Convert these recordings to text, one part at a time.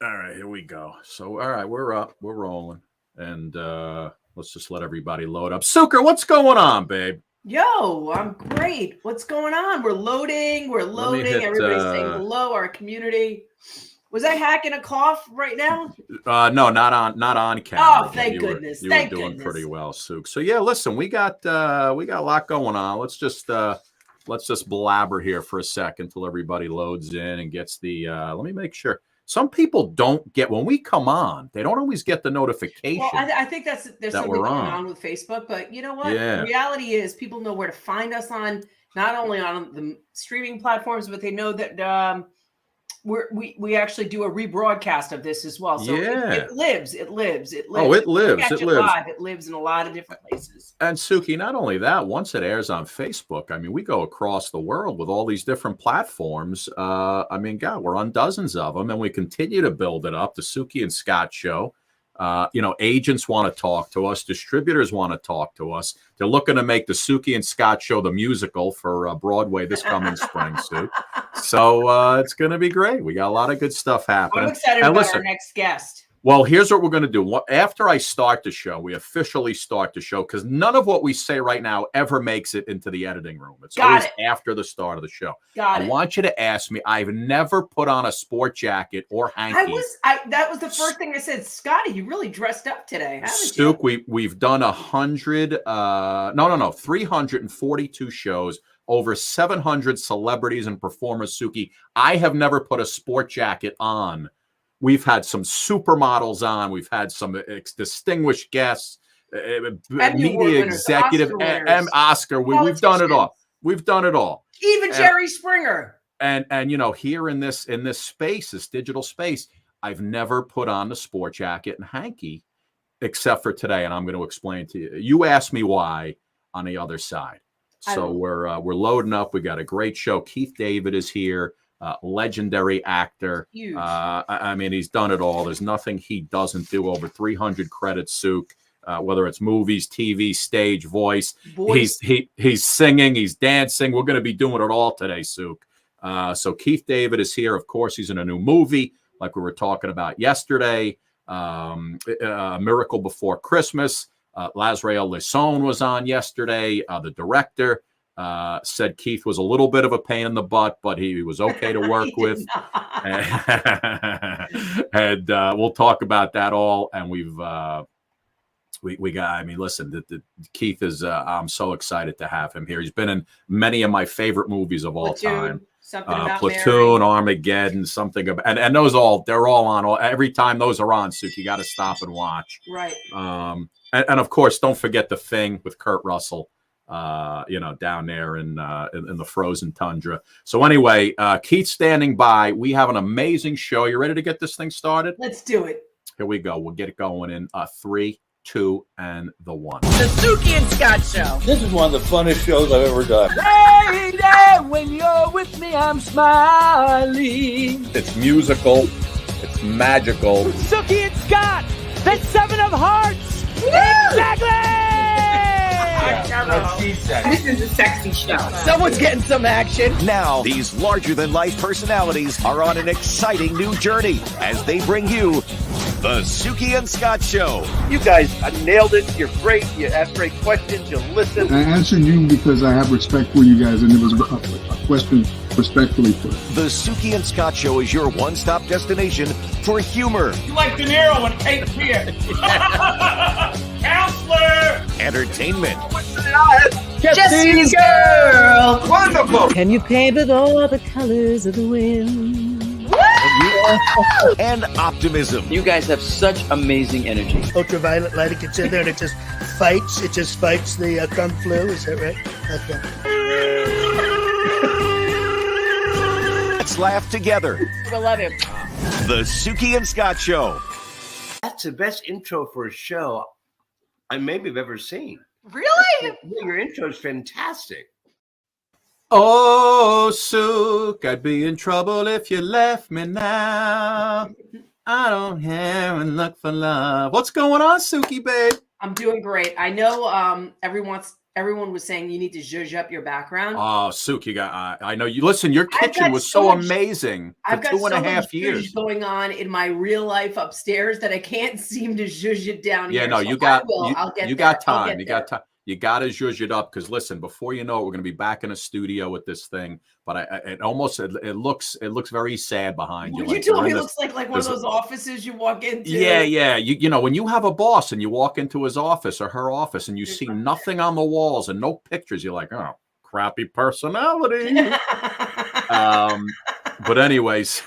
All right, here we go. So, all right, we're up, we're rolling, and let's just let everybody load up. Suker, what's going on, babe? Yo, I'm great. What's going on? We're loading. Everybody's saying hello. Our community. Was I hacking a cough right now? No, not on camera. Oh, thank goodness. You were doing pretty well, Suk. So yeah, listen, we got a lot going on. Let's just blabber here for a second till everybody loads in and gets the. Let me make sure. Some people don't get when we come on. They don't always get the notification. Well, I think there's something going on with Facebook. But you know what? Yeah. The reality is, people know where to find us on not only on the streaming platforms, but they know that we actually do a rebroadcast of this as well. So yeah. it lives. Oh, it lives. It lives. Live. It lives in a lot of different places. And Suki, not only that, once it airs on Facebook, I mean, we go across the world with all these different platforms. I mean, God, we're on dozens of them, and we continue to build it up. The Suki and Scott Show. Agents want to talk to us. Distributors want to talk to us. They're looking to make the Suki and Scott Show the musical for Broadway this coming spring, Sue. So it's going to be great. We got a lot of good stuff happening. I'm excited about our next guest. Well, here's what we're going to do. After I start the show, we officially start the show because none of what we say right now ever makes it into the editing room. It's always after the start of the show. I want you to ask me. I've never put on a sport jacket or hanky. That was the first thing I said. Scotty, you really dressed up today, haven't you? We've done 342 shows, over 700 celebrities and performers, Suki. I have never put a sport jacket on. We've had some supermodels on. We've had some distinguished guests, media executive, Oscar. We've done it all. We've done it all. Even Jerry Springer. And here in this space, this digital space, I've never put on the sport jacket and hanky, except for today. And I'm going to explain to you. You asked me why on the other side. So we're loading up. We got a great show. Keith David is here. Legendary actor. I mean, he's done it all. There's nothing he doesn't do. Over 300 credits, Suk. Whether it's movies, TV, stage, voice. He's singing, he's dancing. We're going to be doing it all today, Suk. So Keith David is here. Of course, he's in a new movie, like we were talking about yesterday. Miracle Before Christmas. Lazrael Lisson was on yesterday. The director. Said Keith was a little bit of a pain in the butt, but he was okay to work with. And we'll talk about that all. And we got, I mean, listen, Keith is, I'm so excited to have him here. He's been in many of my favorite movies of all time. Platoon, Armageddon, something about, and those they're all on every time those are on, Suk, you got to stop and watch. Right. And of course, don't forget The Thing with Kurt Russell. Down there in the frozen tundra. So anyway, Keith standing by. We have an amazing show. You ready to get this thing started? Let's do it. Here we go. We'll get it going in 3, 2, and the 1. The Suki and Scott Show. This is one of the funnest shows I've ever done. Lady, when you're with me, I'm smiling. It's musical. It's magical. Suki and Scott. That's 7 of Hearts. Exactly. This is a sexy show. Someone's getting some action. Now, these larger-than-life personalities are on an exciting new journey as they bring you the Suki and Scott Show. You guys nailed it. You're great. You ask great questions. You listen. I answered you because I have respect for you guys, and it was a question respectfully put. The Suki and Scott Show is your one-stop destination for humor. You like De Niro and Cape Fear. Counselor! Entertainment. Jesse's girl! Wonderful. Can you paint with all the colors of the wind? And optimism. You guys have such amazing energy. Ultraviolet light, it gets in there and it just fights the kung flu, is that right? Okay. Let's laugh together. I love him. The Suki and Scott Show. That's the best intro for a show I maybe have ever seen. Really? Your intro is fantastic. Oh, Suk, I'd be in trouble if you left me now. I don't care and look for love. What's going on, Suki, babe? I'm doing great. I know everyone's everyone was saying you need to zhuzh up your background. Oh, Suk, you got. I know you. Listen, your I've kitchen got was so so much- amazing for I've got 2.5 so much years. zhuzh going on in my real life upstairs that I can't seem to zhuzh it down Yeah, here. no, So you got. I will. I'll get you there. got I'll time. get You there. got time. You got to zhuzh it up because listen, before you know it, we're going to be back in a studio with this thing. But it looks very sad behind you. You Like told you're me in it this- looks like one of there's- those offices you walk into. Yeah. You know, when you have a boss and you walk into his office or her office and you see nothing on the walls and no pictures, you're like, oh, crappy personality. But anyways,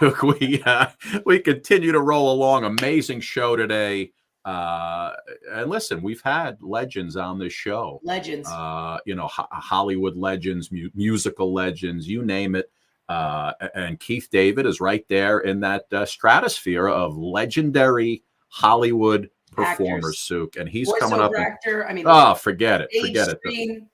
we continue to roll along. Amazing show today. And listen, we've had legends on this show. Legends. You know, Hollywood legends, musical legends, you name it. And Keith David is right there in that stratosphere of legendary Hollywood performers, Actors. Suk. And he's coming Voiceover up. actor. I mean, Oh, forget it. stage, Forget it. screen.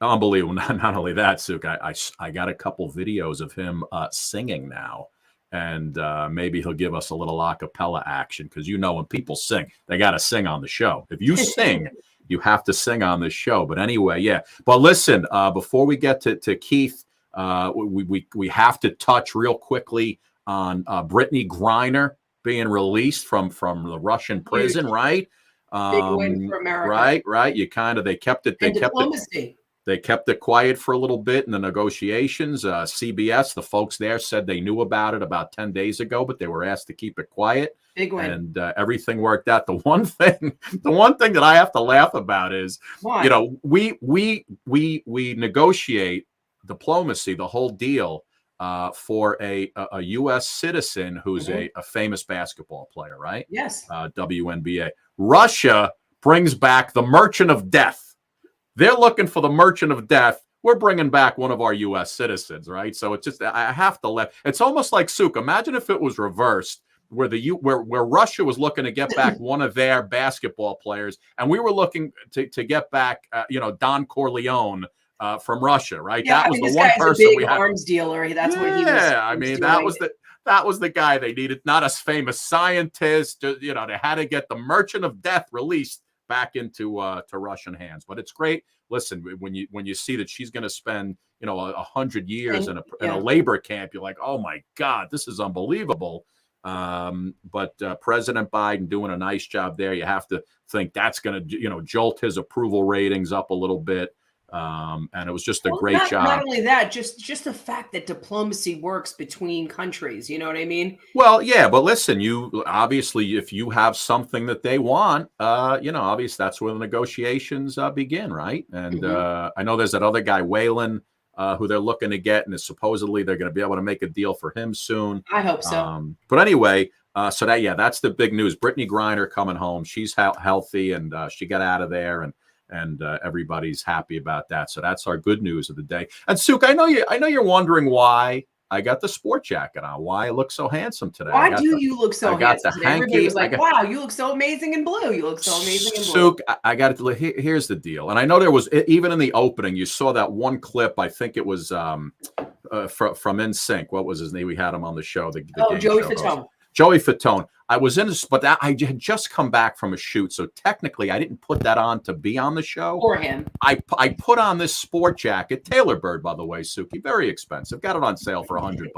Unbelievable. Not only that, Suk, I got a couple videos of him singing now. And maybe he'll give us a little a cappella action because you know when people sing, they got to sing on the show. If you sing, you have to sing on this show. But anyway, yeah. But listen, before we get to Keith, we have to touch real quickly on Brittany Griner being released from the Russian prison, right? Big win for America. Right. You they kept it. And diplomacy. They kept it quiet for a little bit in the negotiations. CBS, the folks there said they knew about it about 10 days ago, but they were asked to keep it quiet. Big win. And everything worked out. The one thing that I have to laugh about is, Why? you know, we negotiate diplomacy, the whole deal, for a U.S. citizen who's a famous basketball player, right? Yes. WNBA. Russia brings back the Merchant of Death. They're looking for the Merchant of Death. We're bringing back one of our U.S. citizens, right? So it's just, I have to laugh. It's almost like, Suk, imagine if it was reversed, where where Russia was looking to get back one of their basketball players, and we were looking to get back, Don Corleone from Russia, right? Yeah, that was this the one guy's person a big we had. arms dealer. That's what he was. Yeah, I mean, that doing. was the guy they needed, not a famous scientist. You know, they had to get the Merchant of Death released back into to Russian hands. But it's great. Listen, when you see that she's going to spend 100 years in a labor camp, you're like, oh my God, this is unbelievable. But President Biden doing a nice job there. You have to think that's going to jolt his approval ratings up a little bit. And it was just a great job. Not only that, just the fact that diplomacy works between countries. You know what I mean? Well, yeah, but listen, you obviously, if you have something that they want, obviously that's where the negotiations begin, right? And I know there's that other guy, Whalen, who they're looking to get, and supposedly they're going to be able to make a deal for him soon. I hope so. But anyway, so that's the big news. Brittany Griner coming home. She's healthy, and she got out of there, and everybody's happy about that. So that's our good news of the day. And Suk, I know you're wondering why I got the sport jacket on, why I look so handsome today. Why do you look so handsome today? Hanky. Everybody was like, wow, you look so amazing in blue. You look so amazing in blue. Suk, I got it. Here's the deal. And I know there was, even in the opening, you saw that one clip. I think it was from NSYNC. What was his name? We had him on the show. The Joey Fatone. Joey Fatone. I was in this, but I had just come back from a shoot, so technically I didn't put that on to be on the show. For him. I put on this sport jacket, Taylor Bird, by the way, Suki, very expensive. Got it on sale for $100.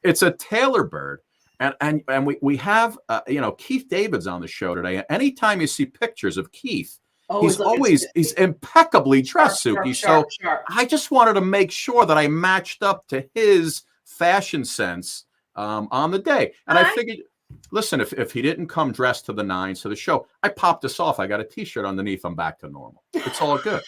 It's a Taylor Bird, and we have Keith David's on the show today. And anytime you see pictures of Keith, he's impeccably dressed, Suki. So I just wanted to make sure that I matched up to his fashion sense on the day, and I figured. Listen, if he didn't come dressed to the nines to the show, I popped this off. I got a T-shirt underneath. I'm back to normal. It's all good.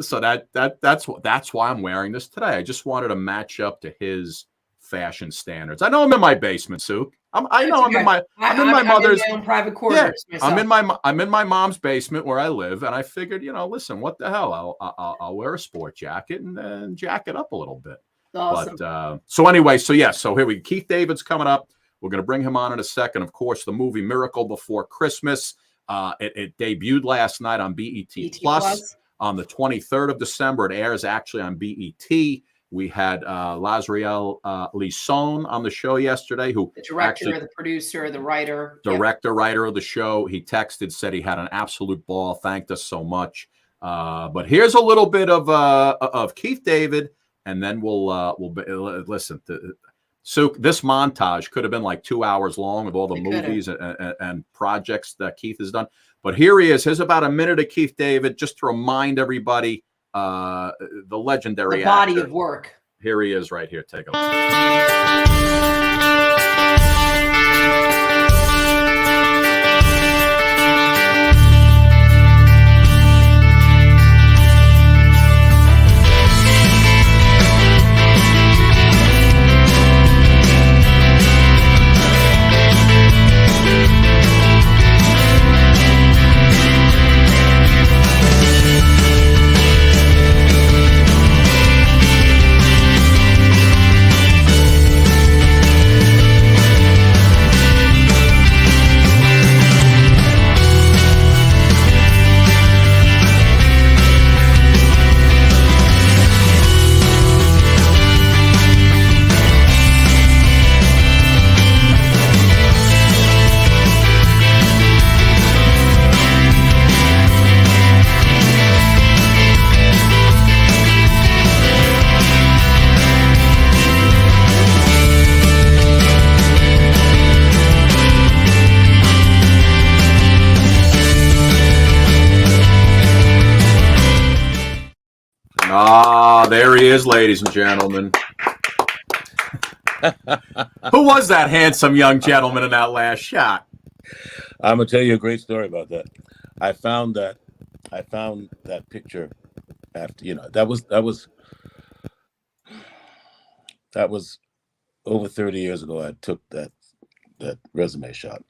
So that's why I'm wearing this today. I just wanted to match up to his fashion standards. I know I'm in my basement, Suk. I'm in my mother's own private quarters. Yeah, I'm in my mom's basement where I live, and I figured, listen, what the hell? I'll wear a sport jacket and jack it up a little bit. Awesome. But so anyway, so here we go. Keith David's coming up. We're going to bring him on in a second. Of course, the movie Miracle Before Christmas. It debuted last night on BET Plus on the 23rd of December. It airs actually on BET. We had Lazriel Lisson on the show yesterday, who The director, actually, the producer, the writer. writer of the show. He texted, said he had an absolute ball. Thanked us so much. But here's a little bit of Keith David, and then we'll listen to. So this montage could have been like 2 hours long with all the movies and projects that Keith has done. But here he is. Here's about a minute of Keith David, just to remind everybody the legendary The body actor. of work. Here he is right here. Take a look. Ah, there he is, ladies and gentlemen. Who was that handsome young gentleman in that last shot? I'm gonna tell you a great story about that. I found that picture after, you know, that was over 30 years ago. I took that resume shot,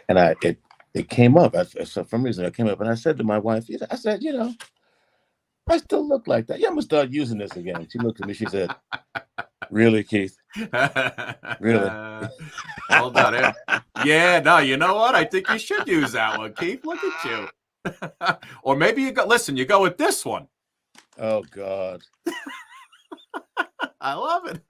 and it came up. For some reason, it came up, and I said to my wife, I said, you know, I still look like that. Yeah, I'm gonna start using this again. She looked at me. She said, "Really, Keith? Really?" Hold on here. Yeah, no, you know what? I think you should use that one, Keith. Look at you. Or maybe you go with this one. Oh God. I love it.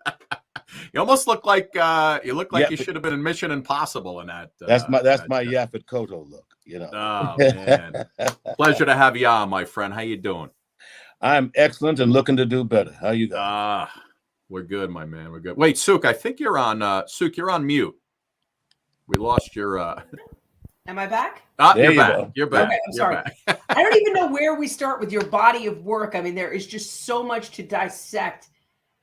You almost look like you should have been in Mission Impossible in that. That's my Yaphet Kotto look. You know. Oh man, pleasure to have you on, my friend. How you doing? I'm excellent and looking to do better. How you guys? We're good, my man. We're good. Wait, Suk, I think you're on. Suk, you're on mute. We lost your. Am I back? You're back. You're back. Okay, I'm sorry. I don't even know where we start with your body of work. I mean, there is just so much to dissect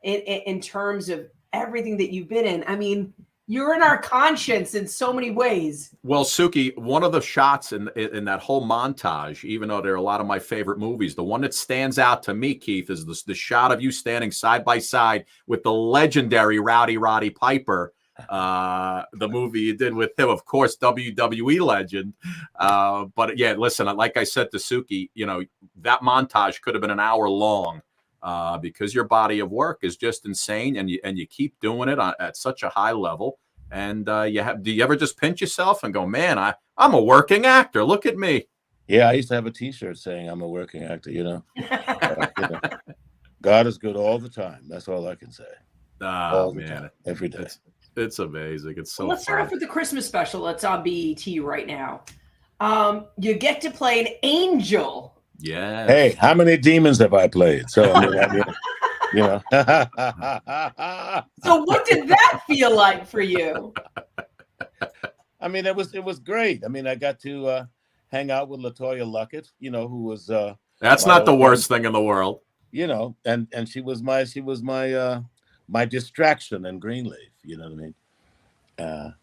in terms of everything that you've been in. I mean, you're in our conscience in so many ways. Well, Suki, one of the shots in that whole montage, even though there are a lot of my favorite movies, the one that stands out to me, Keith, is the shot of you standing side by side with the legendary Rowdy Roddy Piper. The movie you did with him, of course, WWE legend. But yeah, listen, like I said to Suki, you know, that montage could have been an hour long. Because your body of work is just insane, and you keep doing it at such a high level. And do you ever just pinch yourself and go, man, I'm a working actor. Look at me. Yeah, I used to have a T-shirt saying I'm a working actor. You know, God is good all the time. That's all I can say. Oh man, every day. It's amazing. It's so. Let's start off with the Christmas special that's on BET right now. You get to play an angel. Yeah. Hey, how many demons have I played? So I mean, you know. So what did that feel like for you? I mean, it was great. I mean, I got to hang out with LaToya Luckett, you know, who was that's not the worst thing in the world. You know, and she was my distraction in Greenleaf, you know what I mean?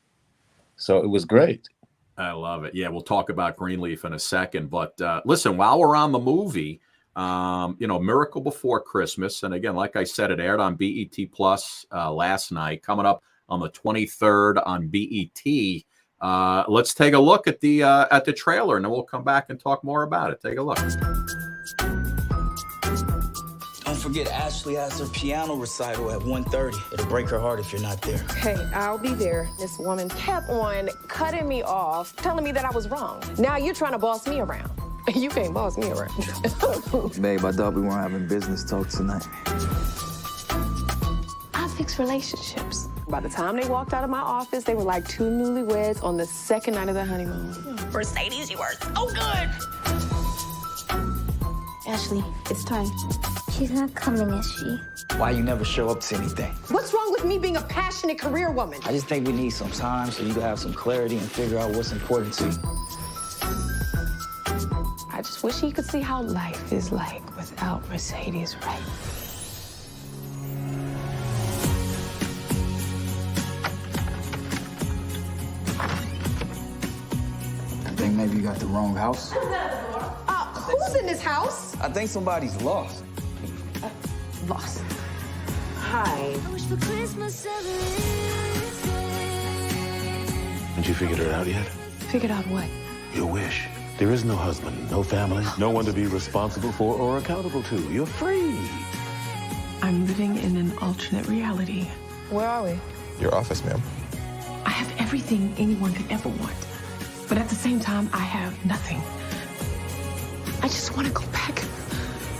So it was great. I love it. Yeah, we'll talk about Greenleaf in a second. But listen, while we're on the movie, you know, Miracle Before Christmas. And again, like I said, it aired on BET Plus last night, coming up on the 23rd on BET. Let's take a look at the trailer, and then we'll come back and talk more about it. Take a look. Don't forget, Ashley has her piano recital at 1:30. It'll break her heart if you're not there. Hey, I'll be there. This woman kept on cutting me off, telling me that I was wrong. Now you're trying to boss me around. You can't boss me around. Babe, I thought we weren't having business talk tonight. I fix relationships. By the time they walked out of my office, they were like two newlyweds on the second night of their honeymoon. Mercedes, you are so good. Ashley, it's time. She's not coming, is she? Why you never show up to anything? What's wrong with me being a passionate career woman? I just think we need some time so you can have some clarity and figure out what's important to you. I just wish he could see how life is like without Mercedes Wright. I think maybe you got the wrong house. Who's in this house? I think somebody's lost. Lost. Hi. Haven't you figured it out yet? Figured out what? Your wish. There is no husband, no family, no one to be responsible for or accountable to. You're free. I'm living in an alternate reality. Where are we? Your office, ma'am. I have everything anyone could ever want. But at the same time, I have nothing. I just want to go back.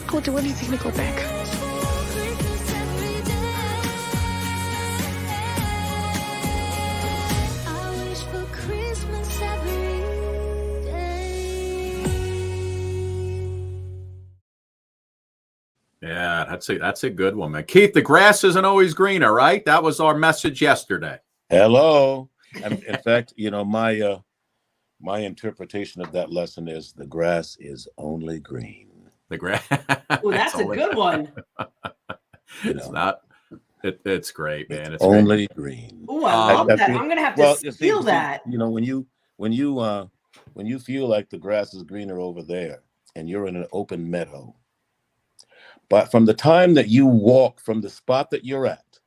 I would do anything to go back. Yeah, that's a good one, man. Keith, the grass isn't always greener, right? That was our message yesterday. Hello. And in fact, you know, my interpretation of that lesson is the grass is only green. The grass. Oh, that's a good one. It's not. It's great, man. It's only green. Oh, I love that. I'm gonna have to steal that. You know, when you feel like the grass is greener over there, and you're in an open meadow, but from the time that you walk from the spot that you're at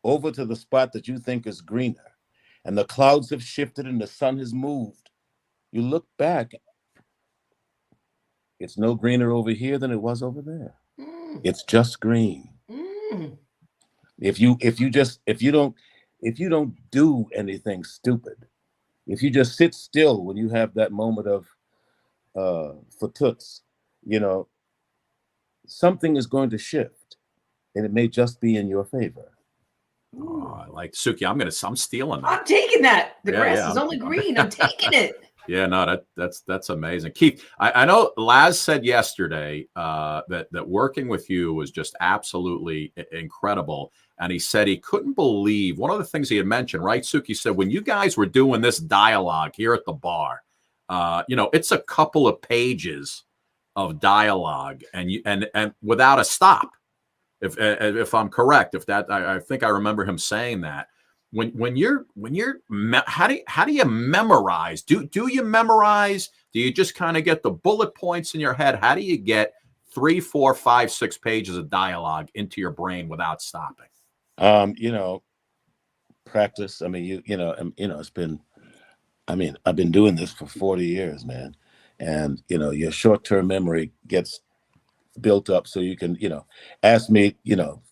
over to the spot that you think is greener, and the clouds have shifted and the sun has moved, you look back. It's no greener over here than it was over there. It's just green. If you don't do anything stupid, if you just sit still when you have that moment of for toots, you know, something is going to shift, and it may just be in your favor. Oh, I like Suki. I'm stealing that. I'm taking that. The Yeah, grass yeah, is I'm- only green. I'm taking it. Yeah, no, that's amazing. Keith, I know Laz said yesterday that working with you was just absolutely incredible. And he said he couldn't believe one of the things he had mentioned, right, Suki? Said when you guys were doing this dialogue here at the bar, you know, it's a couple of pages of dialogue and without a stop. If I'm correct, I think I remember him saying that. When you're how do you memorize? Do you memorize? Do you just kind of get the bullet points in your head? How do you get 3, 4, 5, 6 pages of dialogue into your brain without stopping? You know, practice. I mean, it's been. I mean, I've been doing this for 40 years, man, and you know, your short-term memory gets built up, so you can, you know, ask me, you know,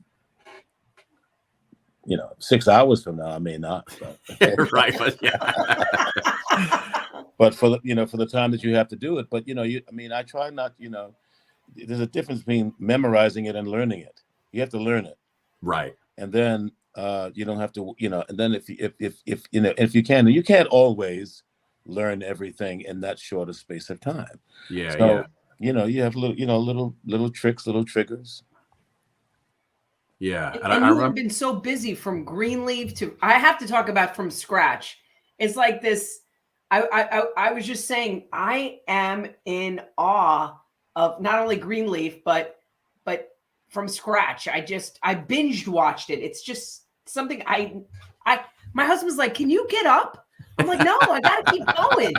6 hours from now, I may not. But. Right, but yeah. But for the time that you have to do it, but I try not, there's a difference between memorizing it and learning it. You have to learn it. Right. And then you don't have to, and then if you can, you can't always learn everything in that shorter space of time. Yeah. So, you have little tricks, little triggers. Yeah. And you have been so busy from Greenleaf to, I have to talk about From Scratch. It's like this. I was just saying, I am in awe of not only Greenleaf, but From Scratch. I binged watched it. It's just something my husband's like, can you get up? I'm like, no, I gotta keep going.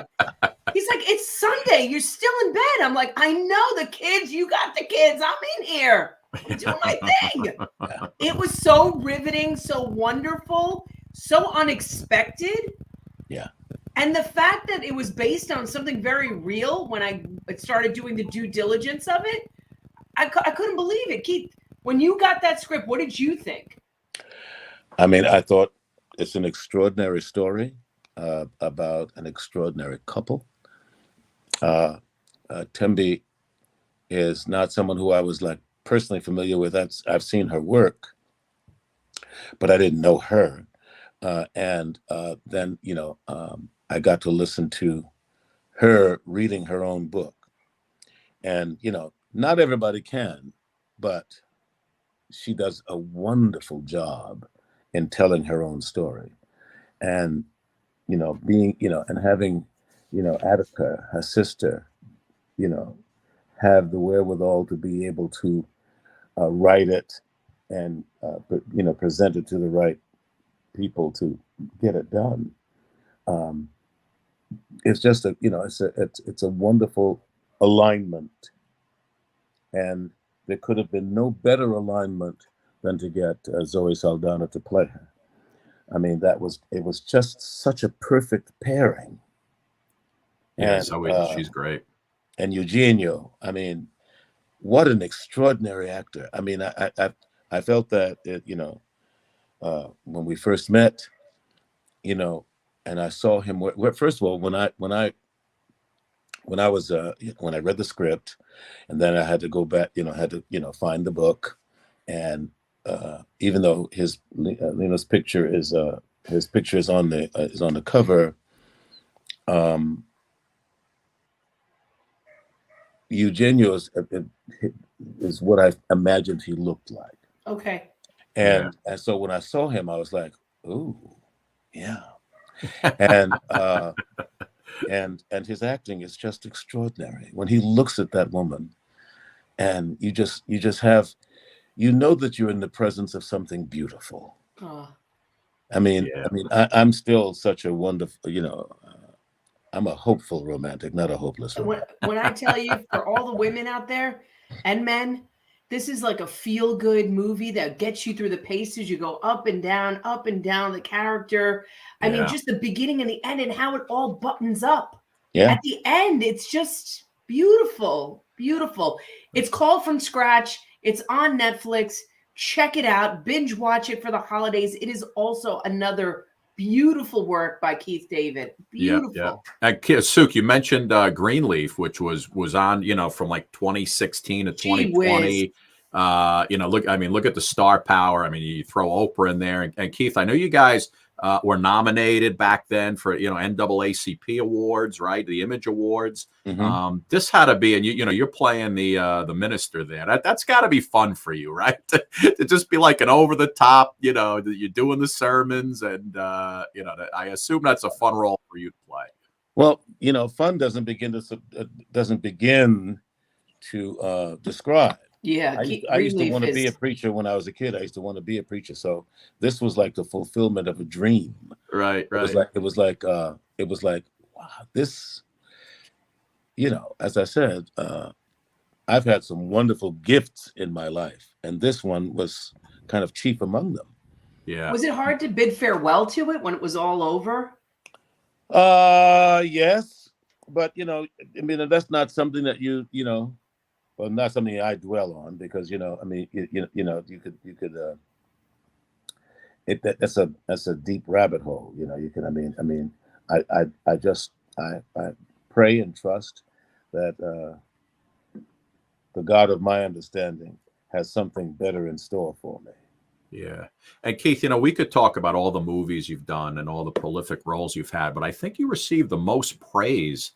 He's like, it's Sunday. You're still in bed. I'm like, I know the kids. You got the kids. I'm in here. I'm doing my thing. It was so riveting, so wonderful, so unexpected. Yeah. And the fact that it was based on something very real when I started doing the due diligence of it, I couldn't believe it. Keith, when you got that script, what did you think? I mean, I thought it's an extraordinary story about an extraordinary couple. Tembi is not someone who I was like personally familiar with. I've seen her work, but I didn't know her. And then, I got to listen to her reading her own book. And, not everybody can, but she does a wonderful job in telling her own story. And, and having, Attica, her sister, have the wherewithal to be able to write it and, present it to the right people to get it done. It's just it's a wonderful alignment, and there could have been no better alignment than to get Zoe Saldana to play her. I mean, it was just such a perfect pairing. Yeah, And, Zoe, she's great. And Eugenio, I mean, what an extraordinary actor. I mean, I felt that when we first met, and I saw him. First of all, when I read the script, and then I had to go back, find the book, and even though Lino's picture is on the cover, Eugenio is what I imagined he looked like. Okay. And so when I saw him, I was like, ooh, yeah. And and his acting is just extraordinary. When he looks at that woman, and you just have, that you're in the presence of something beautiful. Oh. I'm still such a wonderful, I'm a hopeful romantic, not a hopeless romantic. When I tell you, for all the women out there and men, this is like a feel-good movie that gets you through the paces. You go up and down the character. I mean, just the beginning and the end and how it all buttons up. Yeah. At the end, it's just beautiful, beautiful. It's called From Scratch. It's on Netflix. Check it out. Binge watch it for the holidays. It is also another beautiful work by Keith David. Beautiful. Yeah. And Suk, you mentioned Greenleaf, which was on, from like 2016 to 2020. Look at the star power. I mean, you throw Oprah in there, and Keith, I know you guys were nominated back then for NAACP awards, right? The Image Awards. Mm-hmm. This had to be, and you're playing the minister there. That's got to be fun for you, right? to just be like an over the top, you're doing the sermons, and I assume that's a fun role for you to play. Well, fun doesn't begin to describe. Yeah, I used to want to be a preacher when I was a kid. I used to want to be a preacher. So this was like the fulfillment of a dream. Right. It was like, wow, this, as I said, I've had some wonderful gifts in my life, and this one was kind of chief among them. Yeah. Was it hard to bid farewell to it when it was all over? Yes, but that's not something that well, not something I dwell on, because you could that's a deep rabbit hole. I pray and trust that the God of my understanding has something better in store for me. Yeah. And Keith, we could talk about all the movies you've done and all the prolific roles you've had, but I think you received the most praise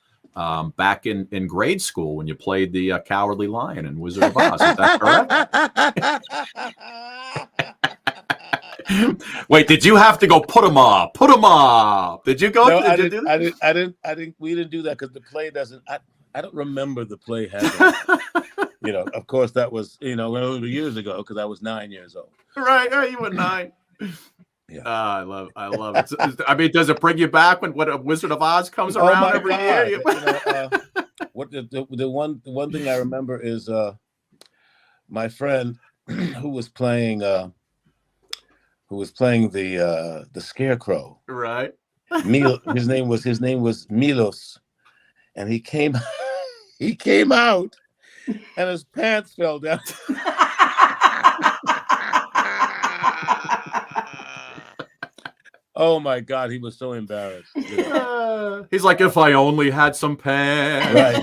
back in grade school when you played the Cowardly Lion in Wizard of Oz. Is that correct? Wait, did you have to go put them up? Did you go? No, I didn't. We didn't do that because the play doesn't. I don't remember the play having. Of course, that was years ago, because I was 9 years old. Right, you were 9. Yeah, I love it. I mean, does it bring you back when a Wizard of Oz comes around every year? What the one thing I remember is my friend who was playing the Scarecrow. Right. His name was Milos, and he came out, and his pants fell down. Oh my God, he was so embarrassed. He's like, if I only had some pants. Right.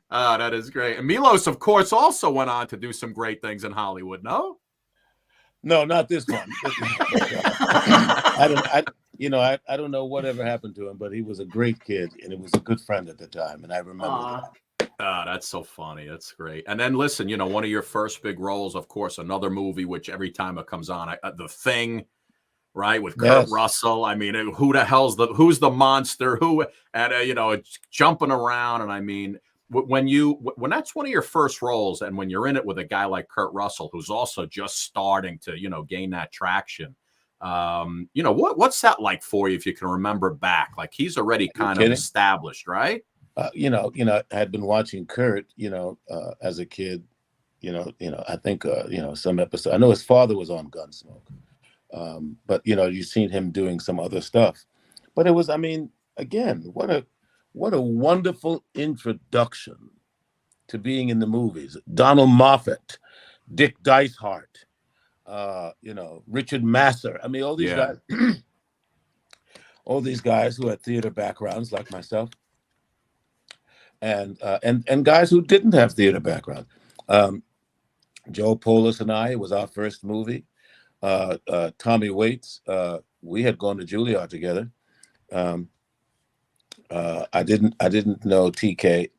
Oh, that is great. And Milos, of course, also went on to do some great things in Hollywood. No, No, not this one. I don't know whatever happened to him, but he was a great kid and he was a good friend at the time. And I remember that. Oh, that's so funny. That's great. And then listen, one of your first big roles, of course, another movie, which every time it comes on, The Thing, right? With Kurt Russell. I mean, who the hell's who's the monster? Who, and it's jumping around. And I mean, when that's one of your first roles, and when you're in it with a guy like Kurt Russell, who's also just starting to, gain that traction, what's that like for you if you can remember back? Like he's already kind of established, right? I had been watching Kurt, as a kid, I think, some episode. I know his father was on Gunsmoke, but you've seen him doing some other stuff. But it was, I mean, again, what a wonderful introduction to being in the movies. Donald Moffat, Dick Dicehart, Richard Masur. I mean, all these guys, all these guys who had theater backgrounds like myself, and guys who didn't have theater background. Joe Polis and I, it was our first movie. Tommy Waits, we had gone to Juilliard together. I didn't know TK,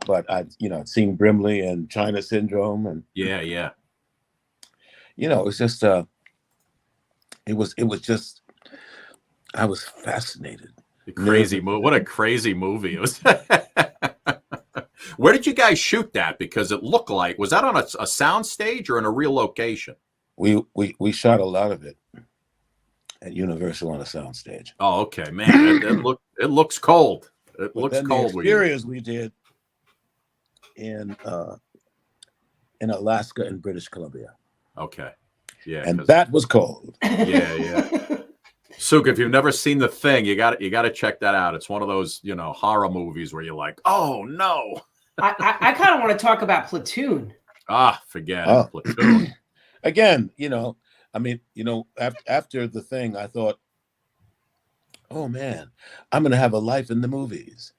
but I'd seen Brimley and China Syndrome, and yeah. It was just it was just, I was fascinated. Crazy movie. What a crazy movie it was. Where did you guys shoot that? Because it looked like, was that on a sound stage or in a real location? We shot a lot of it at Universal on a sound stage. Oh, okay, man. It looks cold. It looks cold. The experience we did in Alaska and British Columbia. Okay. Yeah. And that was cold. Yeah. Suk, if you've never seen The Thing, you got to check that out. It's one of those, horror movies where you're like, oh no. I kind of want to talk about Platoon. Forget it. Platoon. Again, I mean, after The Thing, I thought, oh man, I'm going to have a life in the movies,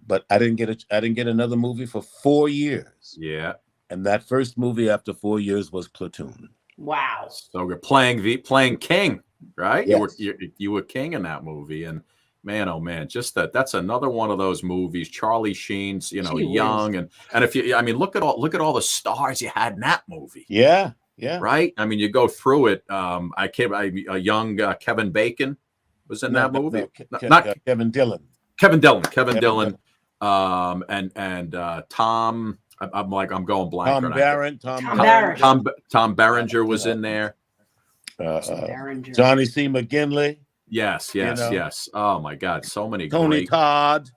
but I didn't get another movie for 4 years. Yeah. And that first movie after 4 years was Platoon. Wow. So you're playing King, right? Yes. You were King in that movie, and man, oh man, just that's another one of those movies. Charlie Sheen's, young, and if you, I mean, look at all the stars you had in that movie. Yeah. Right. I mean, you go through it. A young Kevin Bacon was in that movie. Not Kevin Dillon. Kevin Dillon. And Tom. I'm going blank. Tom Berenger was in there. Johnny C. McGinley. Yes. Oh my God, so many. Tony Todd.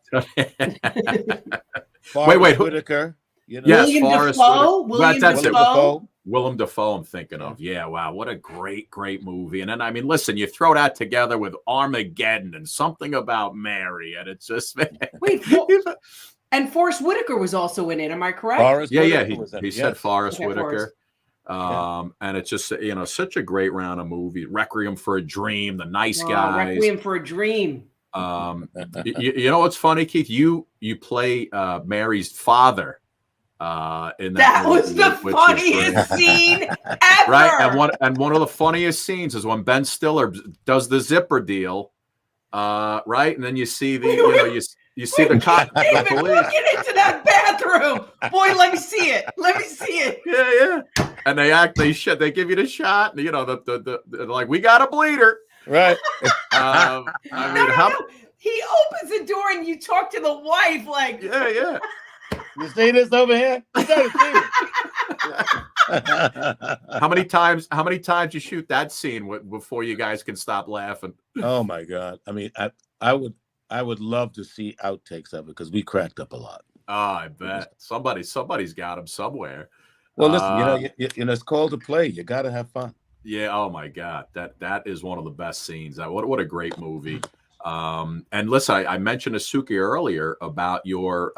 Wait. Whitaker. Yes, Forrest Whitaker. Willem Willem Dafoe, I'm thinking of. Yeah, wow, what a great movie. And then, I mean, listen, you throw that together with Armageddon and Something About Mary, and it's just, man. Wait, and Forrest Whitaker was also in it. Am I correct? He said Forrest Whitaker. And it's just, such a great round of movies. Requiem for a Dream, The Nice Guys. Requiem for a Dream. You know what's funny, Keith? You play Mary's father in that movie, was the funniest scene ever. Right, and one of the funniest scenes is when Ben Stiller does the zipper deal, right, and then you see the you see the cop. David, look into that bathroom, boy. Let me see it. Yeah. And they give you the shot, and the like, we got a bleeder, right? He opens the door and you talk to the wife like, yeah. You see this over here? You gotta see it. How many times you shoot that scene before you guys can stop laughing? Oh my God! I mean, I would love to see outtakes of it because we cracked up a lot. Oh, I bet somebody's got them somewhere. Well, listen, it's called to play. You got to have fun. Yeah. Oh my God, that is one of the best scenes. What a great movie. And listen, I mentioned to Suki earlier about your,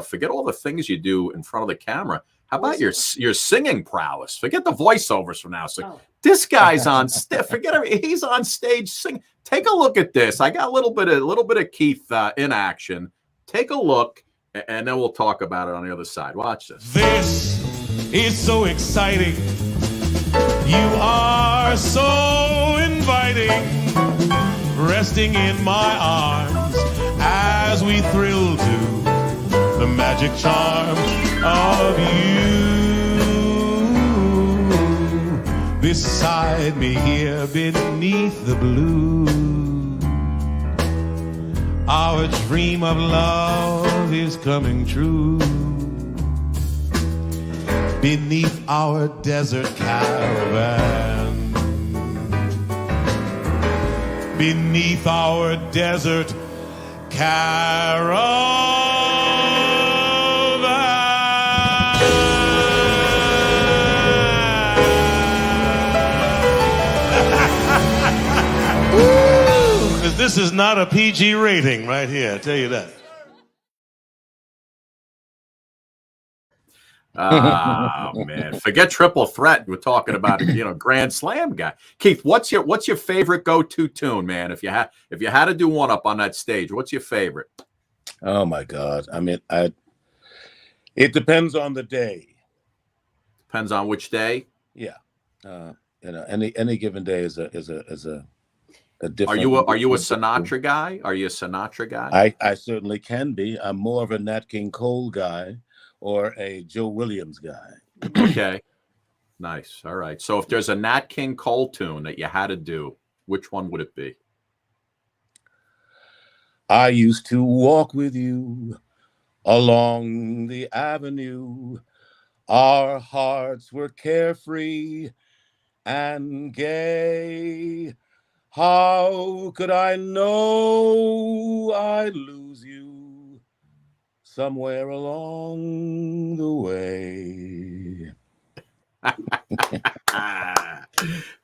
forget all the things you do in front of the camera. How about your singing prowess? Forget the voiceovers from now. So Oh. this guy's on forget it. He's on stage singing. Take a look at this. I got a little bit of Keith in action. Take a look, and then we'll talk about it on the other side. Watch this. This is so exciting. You are so inviting. Resting in my arms as we thrill to the magic charm of you. Beside me here beneath the blue, our dream of love is coming true. Beneath our desert caravan, beneath our desert caravan. Because this is not a PG rating right here, I tell you that. Oh man, forget Triple Threat. We're talking about Grand Slam guy. Keith, what's your favorite go-to tune, man? If you had to do one up on that stage, what's your favorite? Oh my God! I mean, it depends on the day. Depends on which day. Yeah, any given day is a different. Are you a Sinatra guy? Are you a Sinatra guy? I certainly can be. I'm more of a Nat King Cole guy or a Joe Williams guy. Okay, nice. All right. So if there's a Nat King Cole tune that you had to do, which one would it be? I used to walk with you along the avenue. Our hearts were carefree and gay. How could I know I'd lose you somewhere along the way?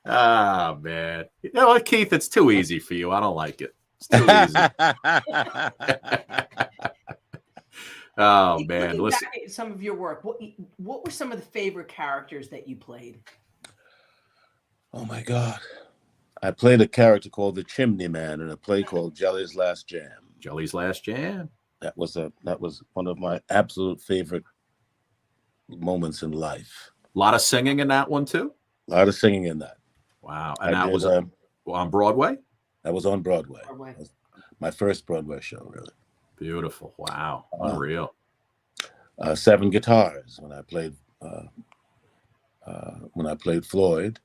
Ah, man. You know what, Keith? It's too easy for you. I don't like it. It's too easy. Oh man, Looking listen. back at some of your work, what were some of the favorite characters that you played? Oh my God. I played a character called the Chimney Man in a play called Jelly's Last Jam. Jelly's Last Jam. That was one of my absolute favorite moments in life. A lot of singing in that one too. A lot of singing in that. Wow, and that was on Broadway. That was on Broadway. That was my first Broadway show, really. Beautiful. Wow, unreal. 7 guitars when I played Floyd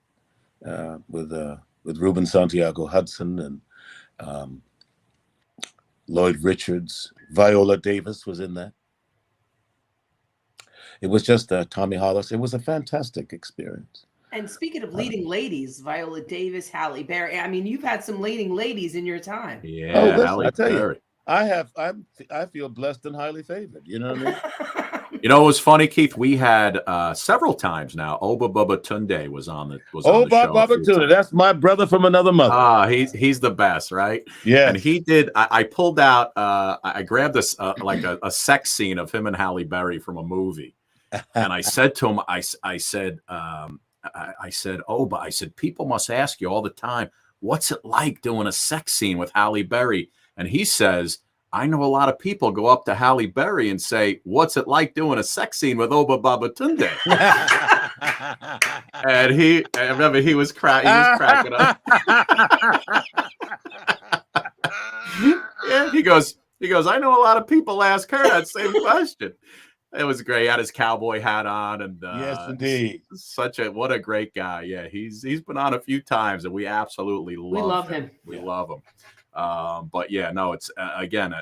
with Ruben Santiago Hudson and Lloyd Richards. Viola Davis was in that. It was just Tommy Hollis. It was a fantastic experience. And speaking of leading ladies, Viola Davis, Halle Berry. I mean, you've had some leading ladies in your time. Yeah, listen, I tell you, I feel blessed and highly favored. You know what I mean? You know, it was funny, Keith. We had several times now. Oba Baba Tunde was on the show. Baba Tunde. That's my brother from another mother. Ah, he's the best, right? Yeah. And he did. I pulled out. I grabbed this like a sex scene of him and Halle Berry from a movie, and I said to him, I said, Oba, I said, people must ask you all the time, what's it like doing a sex scene with Halle Berry? And he says, I know a lot of people go up to Halle Berry and say, what's it like doing a sex scene with Oba Baba Tunde? And I remember he was cracking up. Yeah, he goes, I know a lot of people ask her that same question. It was great. He had his cowboy hat on, and yes, indeed, what a great guy. Yeah, he's been on a few times, and we absolutely love him. We love him. But yeah, no, it's again,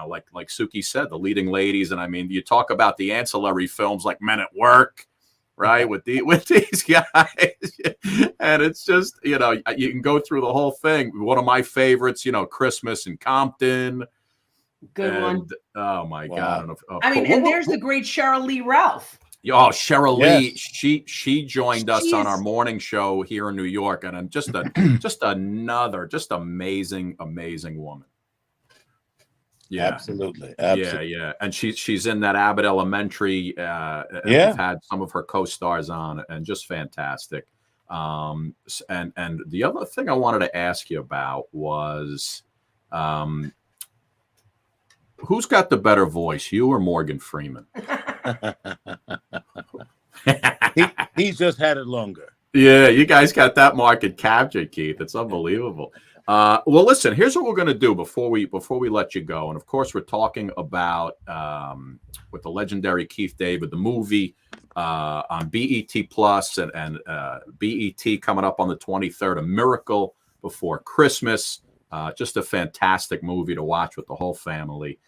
like Suki said, the leading ladies, and I mean, you talk about the ancillary films like Men at Work, right? with these guys, and it's just you can go through the whole thing. One of my favorites, Christmas in Compton. Good one. Oh my God! I mean, and there's the great Cheryl Lee Ralph. Oh, Cheryl Lee, she joined us on our morning show here in New York, and just amazing woman. Yeah, absolutely. Yeah. And she's in that Abbott Elementary. We've had some of her co-stars on, and just fantastic. And the other thing I wanted to ask you about was, who's got the better voice, you or Morgan Freeman? He's just had it longer. Yeah, you guys got that market captured, Keith. It's unbelievable. Well, listen, here's what we're going to do before we let you go. And of course, we're talking about with the legendary Keith David, the movie on BET Plus and BET coming up on the 23rd, A Miracle Before Christmas. Just a fantastic movie to watch with the whole family.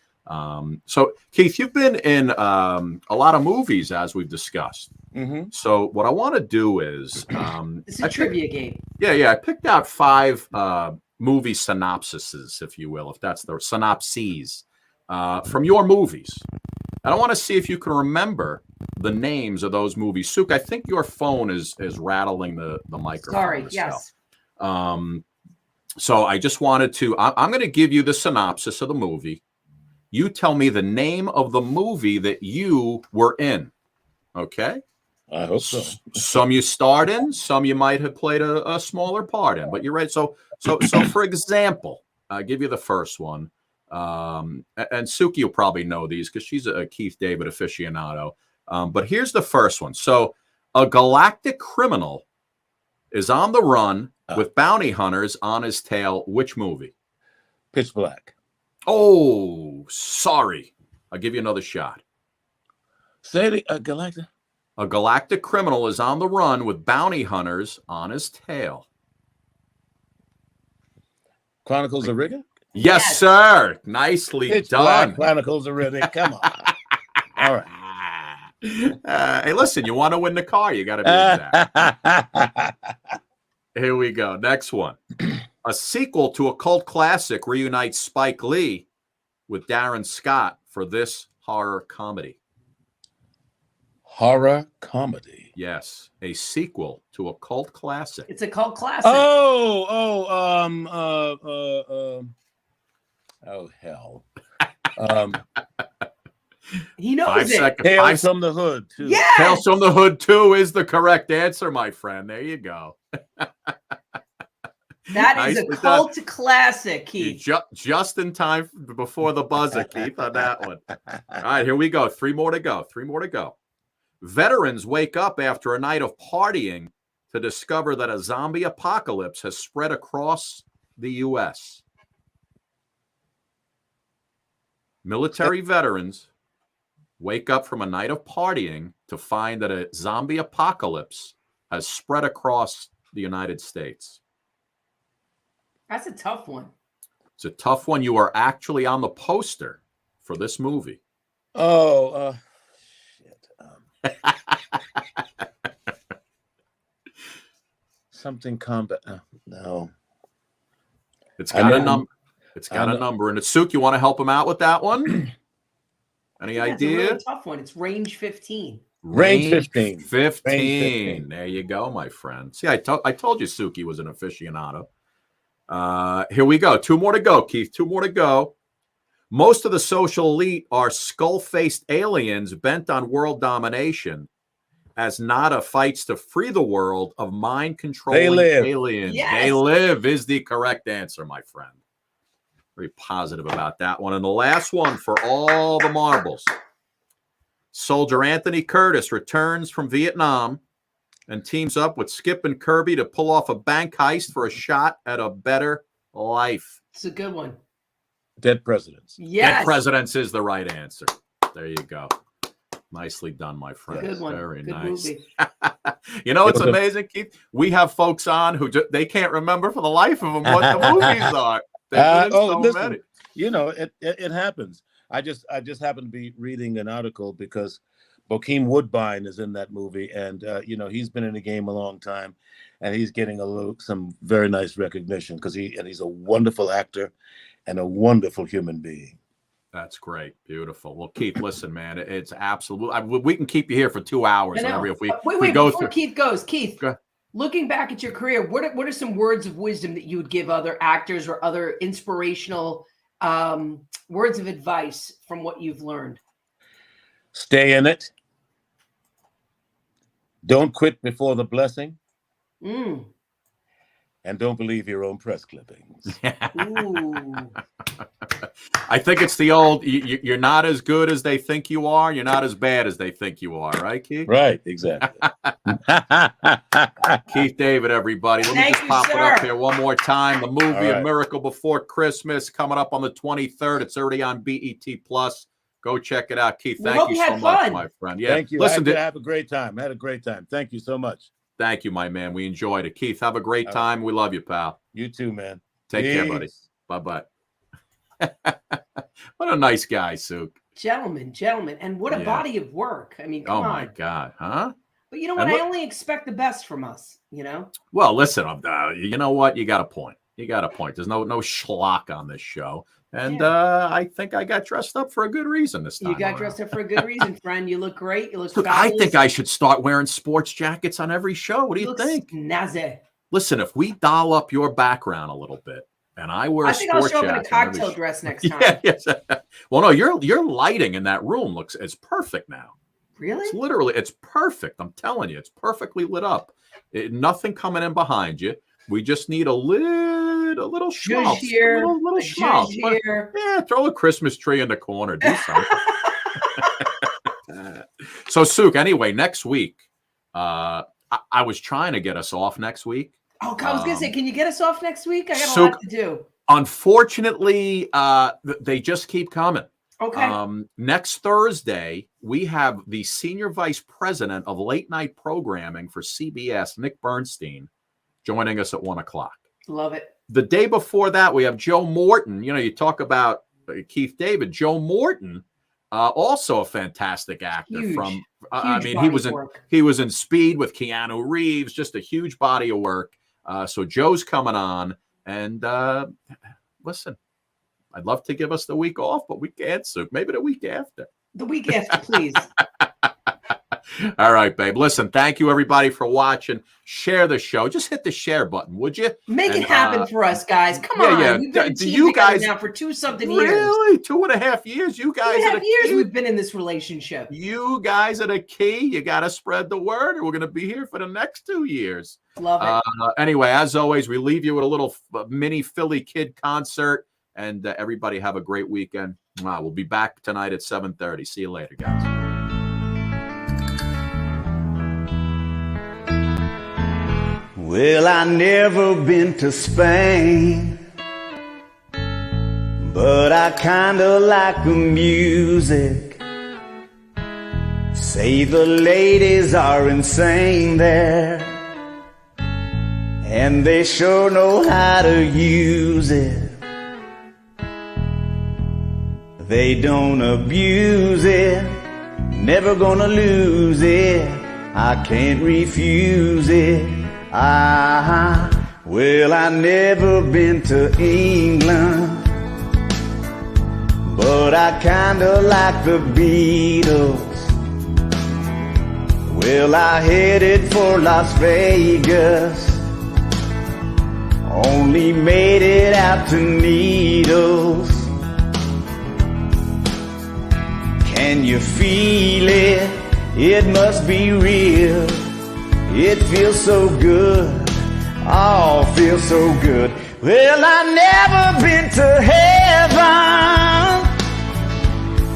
So, Keith, you've been in a lot of movies, as we've discussed. Mm-hmm. So what I want to do is it's a trivia game. Yeah. I picked out 5 movie synopsises, if you will, if that's the synopses from your movies. And I want to see if you can remember the names of those movies. Suk, I think your phone is rattling the microphone. Sorry, yes. So I just wanted to, I'm going to give you the synopsis of the movie. You tell me the name of the movie that you were in. Okay? I hope so. Some you starred in, some you might have played a smaller part in, but you're right. So for example, I'll give you the first one. And Suki will probably know these because she's a Keith David aficionado. But here's the first one. So a galactic criminal is on the run with bounty hunters on his tail. Which movie? Pitch Black. Oh, sorry. I'll give you another shot. Say it, Galactic. A galactic criminal is on the run with bounty hunters on his tail. Chronicles of Riddick? Yes, sir. Nicely Pitch done. Black, Chronicles of Riddick. Come on. All right. Hey, listen, you want to win the car, you got to be exact. Here we go. Next one. A sequel to a cult classic reunites Spike Lee with Darren Scott for this horror comedy. Horror comedy. Yes, a sequel to a cult classic. It's a cult classic. Oh, hell. He knows 5 it. seconds. Tales from the Hood, too. Yes! Tales from the Hood 2 is the correct answer, my friend. There you go. That is a Nicely cult done. classic, Keith. Just in time before the buzzer, Keith, on that one. All right, here we go. 3 more to go. Veterans wake up after a night of partying to discover that a zombie apocalypse has spread across the U.S. Military veterans wake up from a night of partying to find that a zombie apocalypse has spread across the United States. That's a tough one. It's a tough one. You are actually on the poster for this movie. Oh, shit. Something combat. No. It's got a number. It's got a number. And Suk, you want to help him out with that one? Any idea? It's a really tough one. It's range 15. Range 15. 15. There you go, my friend. See, I told you Suki was an aficionado. Here we go. 2 more to go, Keith. 2 more to go. Most of the social elite are skull-faced aliens bent on world domination as Nada fights to free the world of mind-controlling aliens. Yes. They live is the correct answer, my friend. Very positive about that one. And the last one for all the marbles. Soldier Anthony Curtis returns from Vietnam and teams up with Skip and Kirby to pull off a bank heist for a shot at a better life. It's a good one. Dead Presidents. Yes. Dead Presidents is the right answer. There you go. Nicely done, my friend. Good one. Very Good nice. movie. You know, it's amazing, Keith. We have folks on who they can't remember for the life of them what the movies are. Listen, many. You know, it happens. I just happened to be reading an article because Bokeem Woodbine is in that movie, and you know, he's been in the game a long time, and he's getting some very nice recognition because he's a wonderful actor and a wonderful human being. That's great. Beautiful. Well, Keith, listen, man, it's absolutely. We can keep you here for 2 hours. If we wait, go before through. Keith goes, Keith, looking back at your career, what are some words of wisdom that you would give other actors or other inspirational words of advice from what you've learned? Stay in it. Don't quit before the blessing. Mm. And don't believe your own press clippings. Ooh. I think it's the old, you're not as good as they think you are. You're not as bad as they think you are. Right, Keith? Right, exactly. Keith David, everybody. Let me Thank just you, pop it sir. up here one more time. The movie All right. A Miracle Before Christmas coming up on the 23rd. It's already on BET Plus. Go check it out. Keith, We thank hope you you so had much, fun. my friend. Yeah, Thank you. Listen, I have a great time. I had a great time. Thank you so much. thank you, my man. We enjoyed it. Keith, have a great All time. We love you, pal. You too, man. Take care, buddy. Peace. Bye-bye. What a nice guy, Suk. Gentlemen, and what a Yeah. body of work. I mean, come Oh, on. my God. Huh? But you know what? And I look- only expect the best from us, you know? Well, listen, you know what? You got a point. You got a point. There's no schlock on this show. And I think I got dressed up for a good reason this time. You got dressed up for a good reason, friend. You look great. You look Look, I fabulous. think I should start wearing sports jackets on every show. What do you Looks think? Naze. Listen, if we doll up your background a little bit, and I wear I a think I'll sports show up in a jacket on every cocktail show- dress next time. Yeah, yes. Well, no, your lighting in that room it's perfect now. Really? It's perfect. I'm telling you, it's perfectly lit up. Nothing coming in behind you. We just need a little schmaltz. here, Little a schmaltz. zhuzh But, here. yeah, throw a Christmas tree in the corner. Do something. So, Suk, anyway, next week, I was trying to get us off next week. Oh, I was going to say, can you get us off next week? I got so- a lot to do. Unfortunately, they just keep coming. Okay. Next Thursday, we have the senior vice president of late night programming for CBS, Nick Bernstein, joining us at 1:00. Love it. The day before that, we have Joe Morton. You know, you talk about Keith David. Joe Morton, also a fantastic actor. Huge. From Huge he body was of in work. he was in Speed with Keanu Reeves. Just a huge body of work. So Joe's coming on, and listen, I'd love to give us the week off, but we can't. So maybe the week after. The week after, please. All right, babe. Listen, thank you everybody for watching. Share the show. Just hit the share button, would you? Make And, it happen for us, guys. Come yeah, on. yeah. We've been a Do team you together guys- now for 2-something years. Really? 2.5 years? You guys 2.5 are the years key. we've been in this relationship. You guys are the key. You got to spread the word, or we're going to be here for the next 2 years. Love it. Anyway, as always, we leave you with a little mini Philly Kid concert, and everybody have a great weekend. We'll be back tonight at 7:30. See you later, guys. Well, I never been to Spain, but I kinda like the music. Say the ladies are insane there, and they sure know how to use it. They don't abuse it, never gonna lose it. I can't refuse it. Well, I never been to England, but I kinda like the Beatles. Well, I headed for Las Vegas, only made it out to Needles. Can you feel it? It must be real. It feels so good, oh, feels so good. Well, I never been to heaven,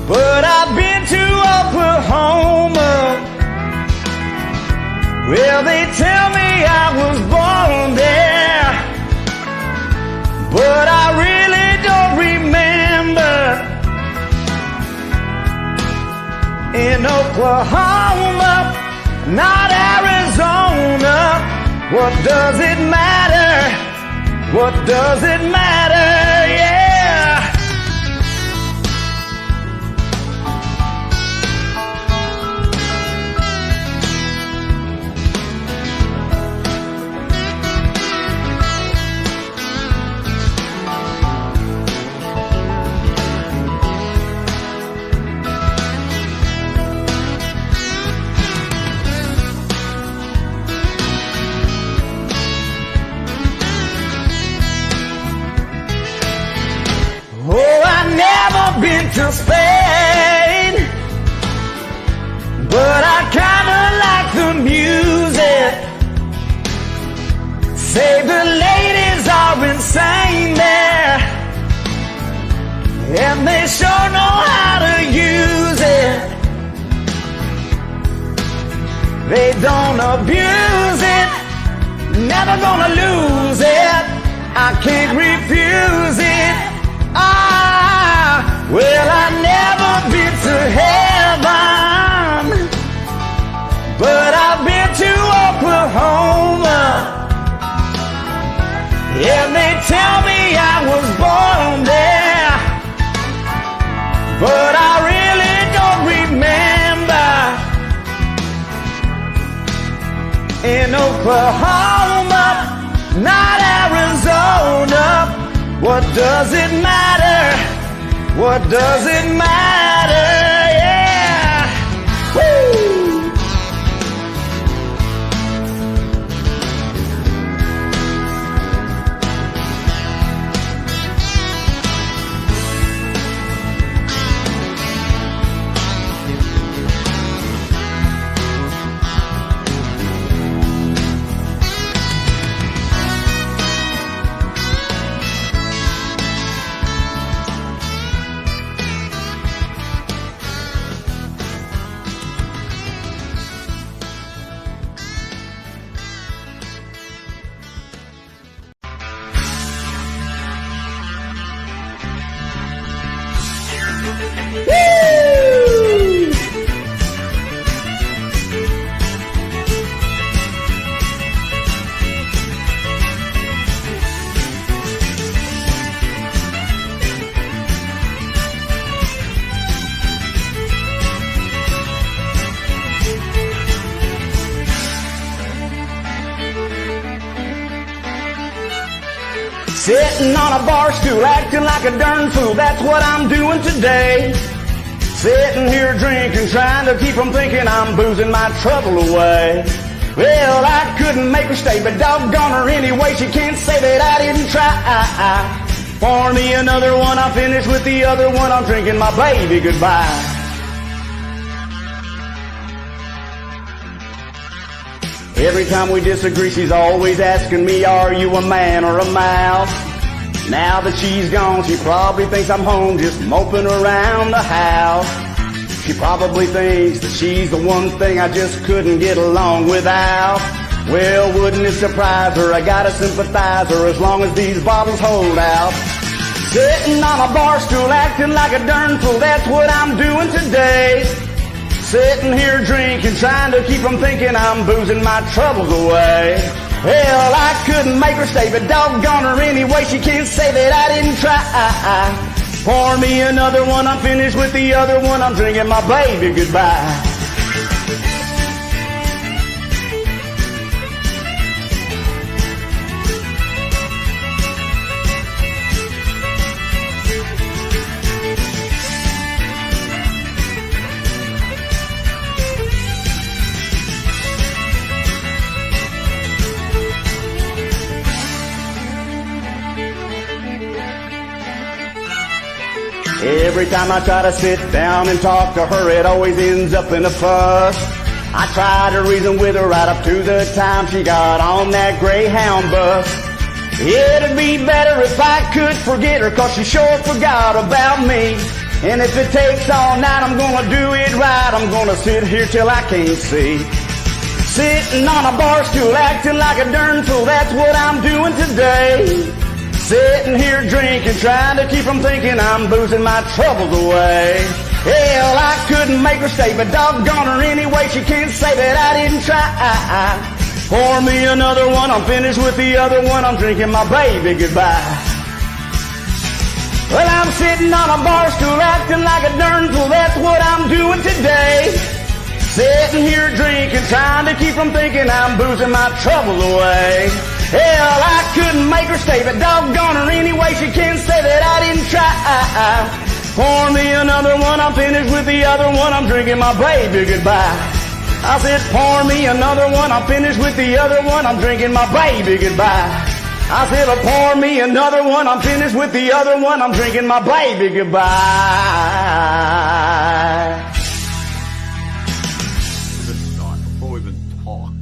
but I've been to Oklahoma. Well, they tell me I was born there, but I really don't remember. In Oklahoma, not Arizona. What does it matter? What does it matter? Yeah. to Spain, but I kinda like the music. Say the ladies are insane there, and they sure know how to use it. They don't abuse it, never gonna lose it. I can't refuse it. Well, I've never been to heaven, but I've been to Oklahoma. And they tell me I was born there, but I really don't remember. In Oklahoma, not Arizona. What does it matter? What does it matter? Yeah! Woo! Sitting on a bar stool, acting like a darn fool, that's what I'm doing today. Sitting here drinking, trying to keep from thinking I'm boozing my trouble away. Well, I couldn't make her stay, but doggone her anyway, she can't say that I didn't try. Pour me another one, I'm finished with the other one, I'm drinking my baby goodbye. Every time we disagree, she's always asking me, are you a man or a mouse? Now that she's gone, she probably thinks I'm home just moping around the house. She probably thinks that she's the one thing I just couldn't get along without. Well, wouldn't it surprise her? I gotta sympathize her as long as these bottles hold out. Sitting on a bar stool, acting like a darn fool, that's what I'm doing today. Sitting here drinking, trying to keep from thinking I'm boozing my troubles away. Hell, I couldn't make her stay, but doggone her anyway, she can't say that I didn't try. Pour me another one, I'm finished with the other one, I'm drinking my baby goodbye. Every time I try to sit down and talk to her, it always ends up in a fuss. I try to reason with her right up to the time she got on that Greyhound bus. It'd be better if I could forget her, cause she sure forgot about me. And if it takes all night, I'm gonna do it right. I'm gonna sit here till I can't see. Sitting on a bar stool, acting like a darn fool, that's what I'm doing today. Sitting here drinking, trying to keep from thinking I'm boozing my troubles away. Hell, I couldn't make her stay, but doggone her anyway, she can't say that I didn't try. Pour me another one, I'm finished with the other one, I'm drinking my baby goodbye. Well, I'm sitting on a bar stool, acting like a darn fool, that's what I'm doing today. Sitting here drinking, trying to keep from thinking I'm boozing my troubles away. Hell, I couldn't make her stay, but doggone her anyway, she can't say that I didn't try. Pour me another one, I'm finished with the other one, I'm drinking my baby goodbye. I said, pour me another one, I'm finished with the other one, I'm drinking my baby goodbye. I said, oh, pour me another one. I'm finished with the other one. I'm drinking my baby goodbye. Before we even talk,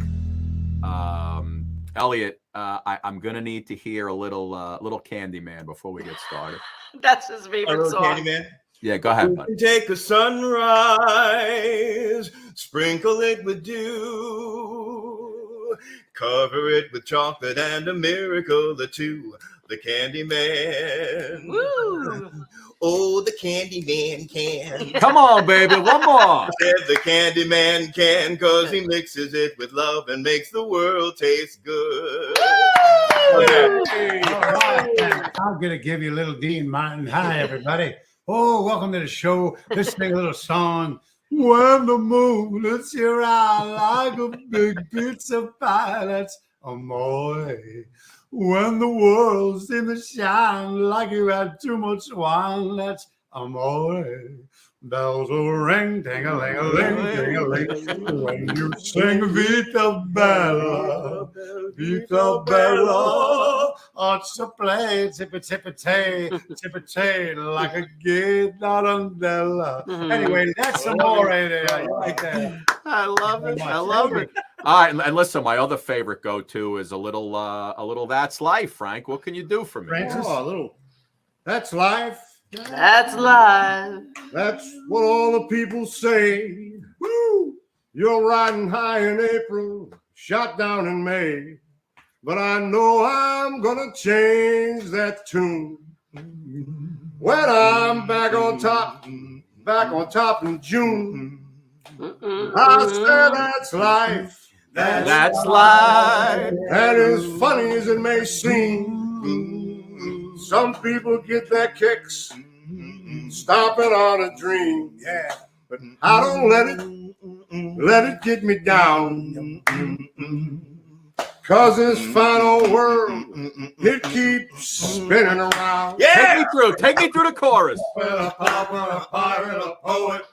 Elliot, I'm gonna need to hear a little Candyman before we get started. That's his favorite song. Candyman. Yeah, go ahead, bud. Take a sunrise, sprinkle it with dew, cover it with chocolate and a miracle or two. The Candyman. Woo! Oh, the Candyman can. Come on, baby, one more. Said the Candyman can, cause he mixes it with love and makes the world taste good. Hey. All right. I'm gonna give you a little Dean Martin. Hi, everybody. Oh, welcome to the show. Let's sing a little song. When the moon hits your eye like a big pizza pie, that's amore. When the world seems to shine like you had too much wine, that's amore. Bells will ring, ding-a-ling-a-ling, ding-a-ling. When you sing Vita Bella, Vita Bella, ought to play tippy-tippy-tay, tippy-tay, like a gay tarantella. Anyway, that's amore there. You like that? I love it. I love it. All right, and listen, my other favorite go-to is a little That's Life, Frank. What can you do for me? Francis? Oh, a little That's Life. That's live. That's what all the people say. Woo! You're riding high in April, shot down in May. But I know I'm gonna change that tune when I'm back on top in June. I said that's life. That's life. And as funny as it may seem, some people get their kicks stomping on a dream. Yeah, but I don't let it get me down. Cause this fine old world, it keeps spinning around. Yeah! Take me through the chorus. Well, a pauper, a pirate, a poet,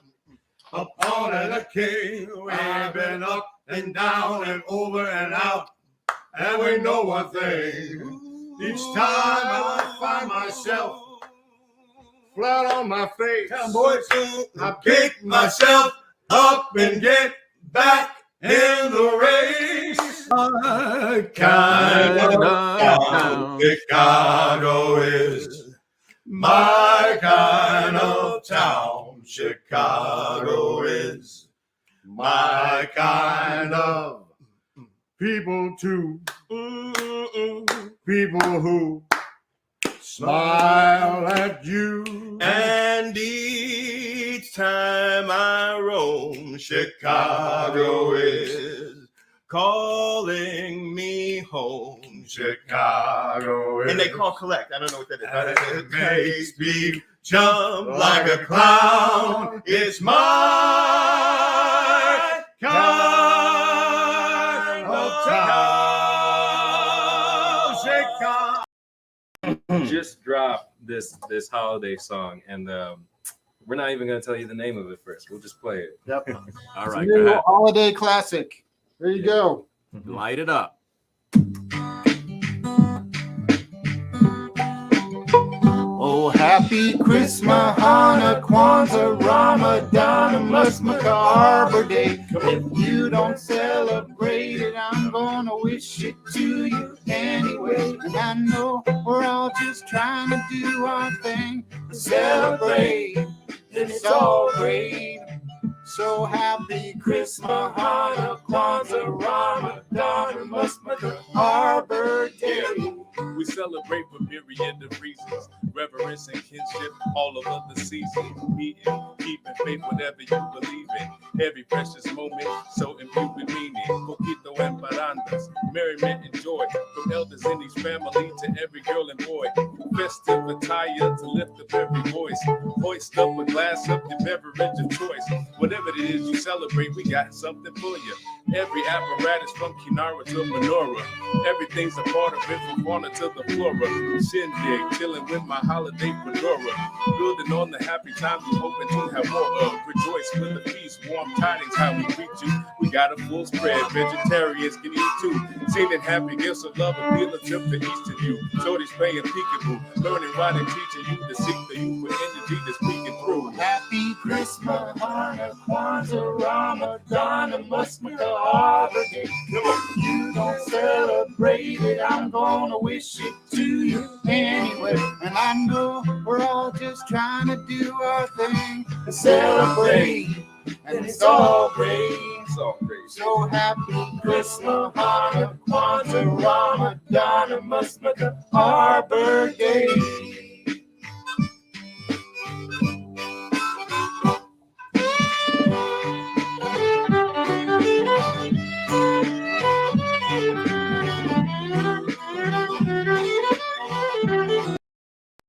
a pawn and a king. We've been up and down and over and out. And we know one thing. Each time I find myself flat on my face, I pick myself up and get back in the race. My kind of town, Chicago is. My kind of town, Chicago is. My kind of people too. People who smile at you. And each time I roam, Chicago is calling me home. Chicago is. And they call collect. I don't know what that is. It makes me jump like a clown. It's my kind of town. Chicago. Just dropped this holiday song, and we're not even going to tell you the name of it first. We'll just play it. Yep. All right, New go ahead. holiday classic. There you go. Light it up. Oh, happy Christmas, Hanukkah, Kwanzaa, Ramadan, and Musmaka Arbor Day. If you don't celebrate it, I'm gonna wish it to you anyway. And I know we're all just trying to do our thing to celebrate. It's all great. So happy Christmas, Hanukkah, Kwanzaa, Ramadan, and Musmaka Arbor Day. We celebrate for myriad of reasons, reverence and kinship, all over the season. Meeting, keeping faith, whatever you believe in. Every precious moment, so imbued with meaning. Coquito and parandas, merriment and joy. From elders in each family to every girl and boy. Festive attire to lift up every voice. Hoist up a glass of your beverage of choice. Whatever it is you celebrate, we got something for you. Every apparatus from Kinara to Menorah. Everything's a part of it from fauna to the flora. Shindig, chilling with my holiday fedora. Building on the happy times we're hoping to have more of. Rejoice with the feast, warm tidings, how we greet you. We got a full spread, vegetarians can eat too. Sending happy gifts of love appealing to the east of you. Shorty's playing peekaboo, learning why they're teaching you to seek the youthful energy that's peeking through. Happy Christmas, Hanukkah, Kwanzaa, Ramadan, and Musmaka Arbor Day. You don't celebrate it, I'm gonna wish it to you anyway. And I know we're all just trying to do our thing to celebrate, and it's all great. So happy Christmas, Hanukkah, Kwanzaa, Ramadan, and Musmaka Arbor Day.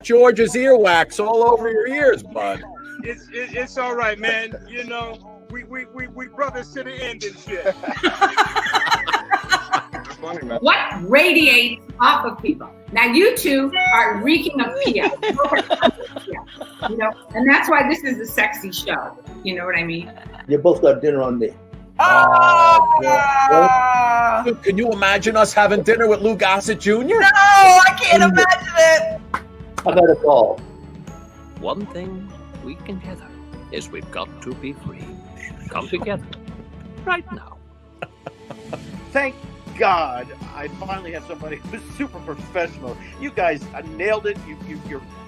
George's earwax all over your ears, bud. It's all right, man. You know, we brothers to the end and shit. Funny, man. What radiates off of people? Now you two are reeking of Pia. You know, and that's why this is a sexy show. You know what I mean? You both got dinner on me. Can you imagine us having dinner with Lou Gossett Jr.? No, I can't imagine it. I got a call. One thing we can gather is we've got to be free. Come together right now. Thank God I finally have somebody who's super professional. You guys nailed it.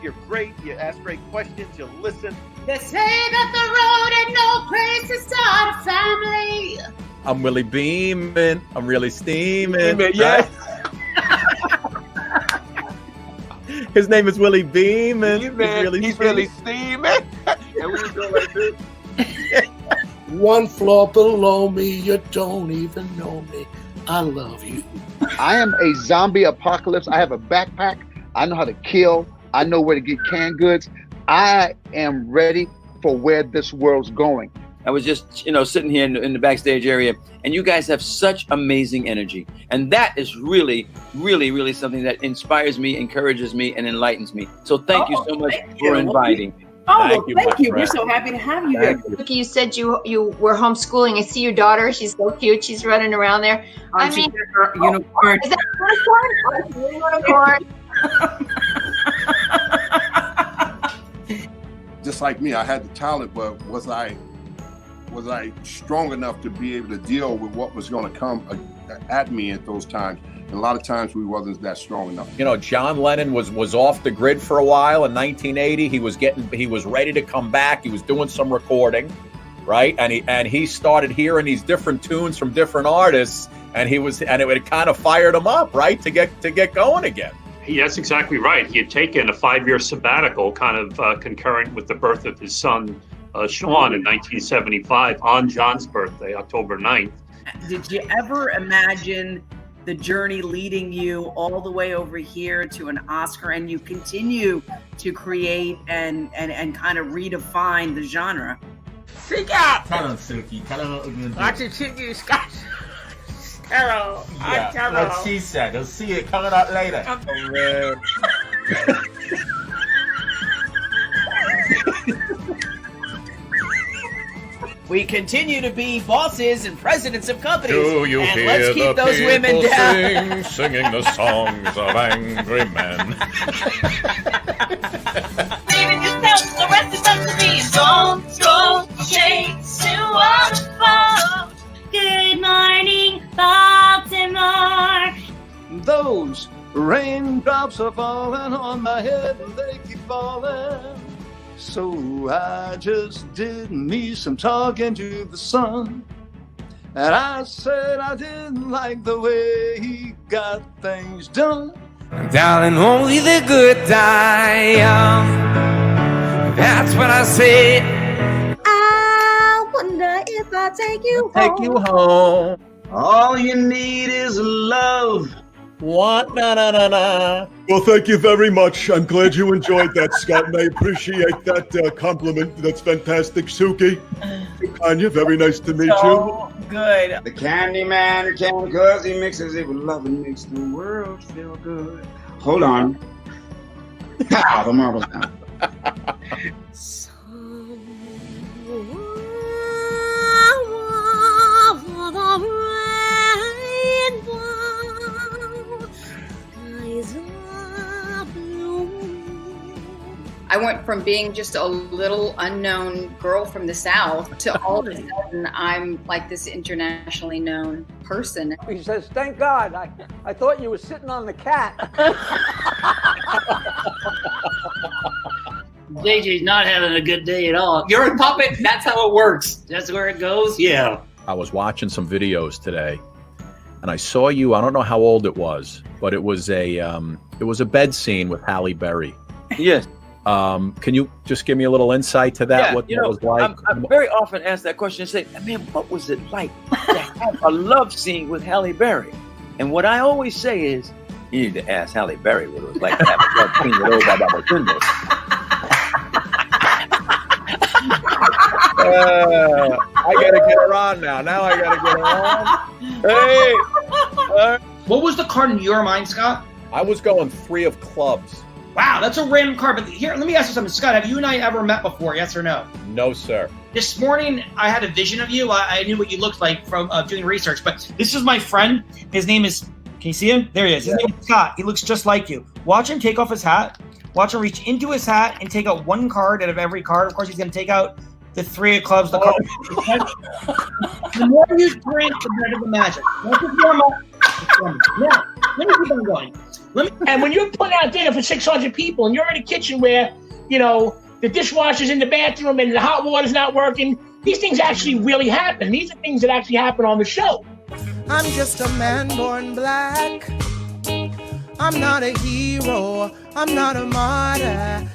You're great. You ask great questions. You listen. They say that the road ain't no place to start a family. I'm really beaming. I'm really steaming. Yeah. His name is Willie Beeman. He's really steaming. And we go like this. 1 floor below me, you don't even know me. I love you. I am a zombie apocalypse. I have a backpack. I know how to kill. I know where to get canned goods. I am ready for where this world's going. I was just, sitting here in the backstage area, and you guys have such amazing energy. And that is really, really, really something that inspires me, encourages me, and enlightens me. So thank you so much for inviting. Thank you. We're so happy to have you here. You said you were homeschooling. I see your daughter. She's so cute. She's running around there. Unicorn. Is that unicorn? Just like me, I had the talent, but was I strong enough to be able to deal with what was going to come at me at those times? And a lot of times we wasn't that strong enough. John Lennon was off the grid for a while in 1980. He was ready to come back. He was doing some recording, right? And he started hearing these different tunes from different artists, and it kind of fired him up, right, to get going again. That's exactly right. He had taken a 5-year sabbatical, kind of concurrent with the birth of his son, Sean, in 1975, on John's birthday, October 9th. Did you ever imagine the journey leading you all the way over here to an Oscar, and you continue to create and kind of redefine the genre? Freak out! Tell him, Suki. Tell him what we're going to do. I can shoot you, Scott. Carol. Yeah, Carol. what she said. You'll see it coming out later. Oh, man. We continue to be bosses and presidents of companies. Do you and hear let's keep the those women people down. singing the songs of angry men? Leaving yourself, the rest is up to me. Don't go chasing waterfalls. Good morning, Baltimore. Those raindrops are falling on my head and they keep falling. So I just did me some talking to the sun. And I said I didn't like the way he got things done. Darling, only the good die young. That's what I said. I wonder if I take you home. Take you home. All you need is love. What? Na. Well, thank you very much. I'm glad you enjoyed that, Scott, and I appreciate that compliment. That's fantastic, Suki. Kanye, very nice to meet you. Good. The candy man who came because he mixes it with love and makes the world feel good. Hold on. Pow, the marbles down. I went from being just a little unknown girl from the South to all of a sudden I'm like this internationally known person. He says, thank God, I thought you were sitting on the cat. JJ's not having a good day at all. You're a puppet, that's how it works. That's where it goes, yeah. I was watching some videos today and I saw you, I don't know how old it was, but it was a bed scene with Halle Berry. Yes. Can you just give me a little insight to that? Yeah, What that was like? I'm very often asked that question and say, man, what was it like to have a love scene with Halle Berry? And what I always say is, you need to ask Halle Berry what it was like to have a love scene with old Baba Tunde. I gotta get her on now. Now I gotta get her on. Hey. What was the card in your mind, Scott? I was going 3 of clubs. Wow, that's a random card. But here, let me ask you something. Scott, have you and I ever met before? Yes or no? No, sir. This morning, I had a vision of you. I knew what you looked like from doing research. But this is my friend. His name is, can you see him? There he is. His name is Scott. He looks just like you. Watch him take off his hat. Watch him reach into his hat and take out one card out of every card. Of course, he's going to take out the 3 of clubs. The more you drink, the better the magic. Don't just warm up. Now, let me keep on going. And when you're putting out dinner for 600 people and you're in a kitchen where, the dishwasher's in the bathroom and the hot water's not working, these things actually really happen. These are things that actually happen on the show. I'm just a man born black. I'm not a hero. I'm not a martyr.